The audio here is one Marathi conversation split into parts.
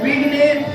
विघ्नेश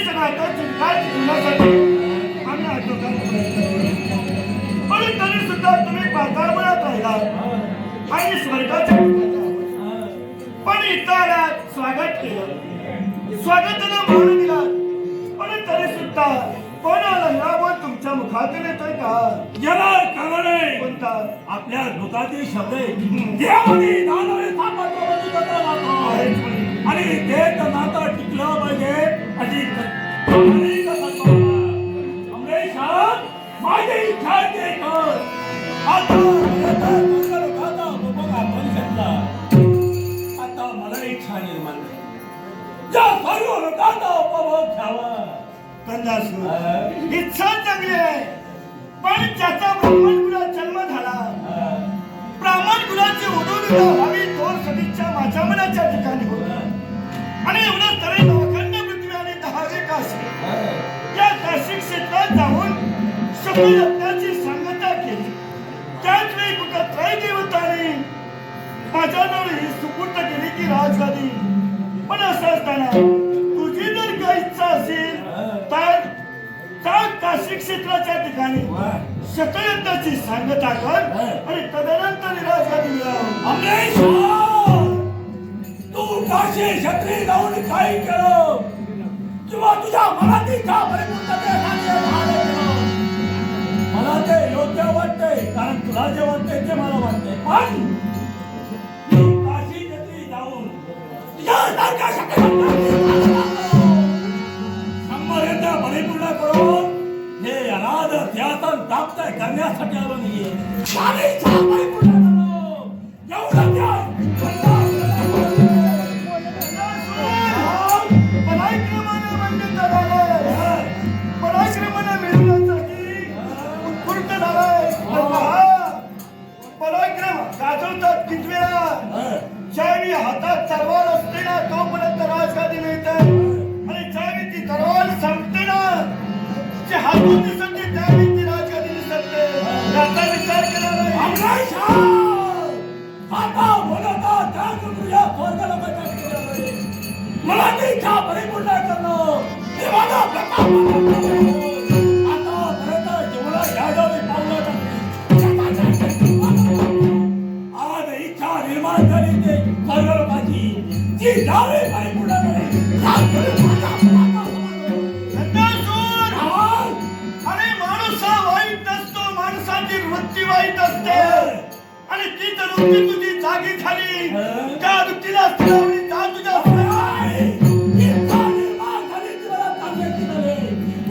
सगळा तो चिंता जिंकण्यासाठी आम्ही आटोकाट पण तरी सुद्धा तुम्ही पाताळमुळात राहिला आणि स्वर्गाच्या पण इथं आल्यात स्वागत केलं स्वागताला मान दिला पण तरी सुद्धा कोणाला यावर तुमच्या मुखातून येतोय का याला कारण आहे कोणता आपल्या मुखातील शब्द देवानी दानवे थापाची कथा राहतो आणि ते तर नातं टिकलं पाहिजे अशी अमरेश माझी इच्छा ते कर आता आपण घेतला आता मला इच्छा निर्माण या सर्व लोकांचा उपभोग घ्यावा कंदासूर इच्छा चांगली आहे पण ज्याचा ब्राह्मण कुलात जन्म झाला ब्राह्मण कुलाची उडून व्हावी दोन सदिच्छा माझ्या मनाच्या ठिकाणी होता आणि एवढं तरी अखंड पृथ्वी आणि 10 काशी या काशी क्षेत्रात जाऊन शब्दयज्ञाची सांगता केली त्याच वेळी कुठं त्रय देवताने माझ्याजवळ ही सुपूर्द केली की राजगादी पण असं असताना तुझी जर काही इच्छा असेल तर त्या काशी क्षेत्राच्या ठिकाणी शतयज्ञाची सांगता कर आणि तदनंतर राजगादी मिळावं अमरेश तू काशी क्षत्री जाऊन काही केलं किंवा तुझ्या मनात इच्छा परिपूर्णतेसाठी मला ते योग्य वाटते कारण तुला जे वाटते ते मला वाटते पण काशी क्षत्री जाऊन संबंध परिपूर्ण करून हे अनाथ ध्यासन प्राप्त करण्यासाठी आलो नाहीये परिपूर्ण करो एवढं ध्यान पराक्रमाने मिळवण्यासाठी उत्स्फूर्त झालाय पराक्रम गाजवतात किती वेळा ज्यावेळी हातात तलवार असते ना तोपर्यंत राजगादी मिळते आणि ज्यावेळी ती तलवार संपते ना जे हातून दिसते त्यावेळी ती राजगादी दिसते याचा विचार केला नाही आता बोलता त्या तुझ्या स्वर्गाला मला ती इच्छा परिपूर्ण करणं हे माझा आता खरं जेवढा यादव पावलं आज इच्छा निर्माण झाली ते स्वर्गलोकाची ती जावे परिपूर्ण आणि माणूस हा वाईट नसतो माणसाची वृत्ती वाईट असते आणि ती तर वृत्ती तुझी जागी झाली त्या वृत्तीला स्थिरावली जा तुझ्या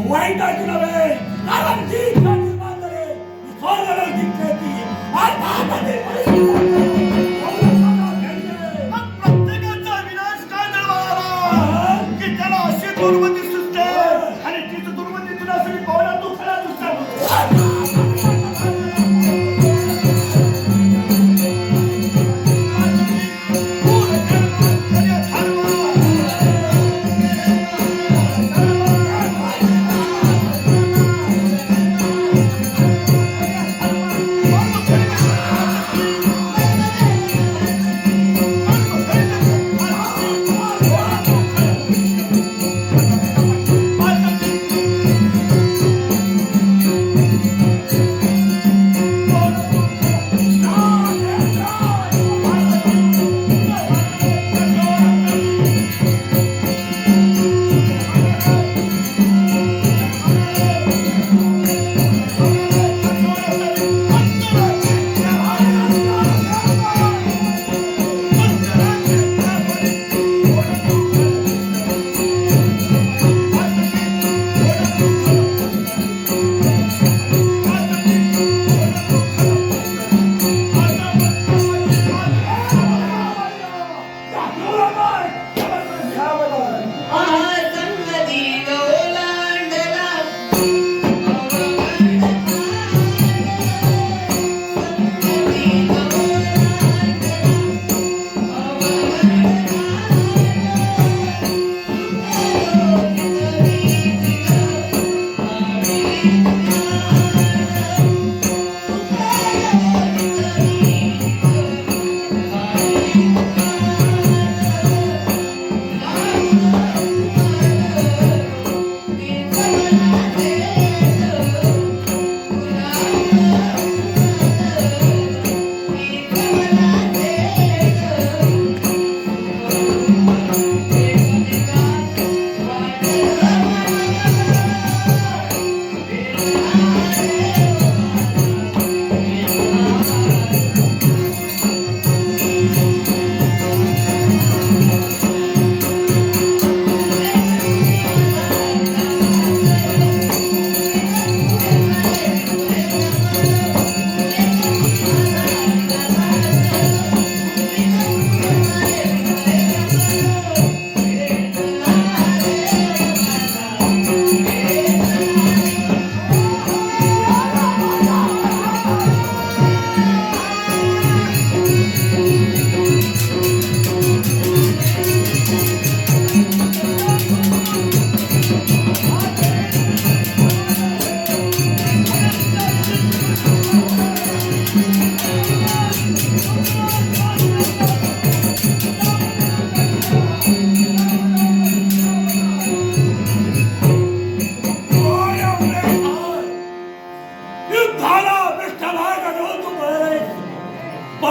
वाईट आहे नव्हे कारण जी इच्छा निर्माण झाली स्वर्गाला जिंकली ती प्रत्येकाचा विनाश काय झाला की त्याला अशी दुर्मती सुचते आणि तीच दुर्मती तुला सगळी पावला तू खरा दुसरा धर्म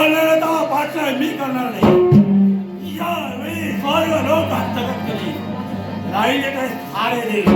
बोलण्याचा पाठलाय मी करणार नाही. यावेळी स्वर्ग लोक हस्तगत केली राहिले काय सारे देव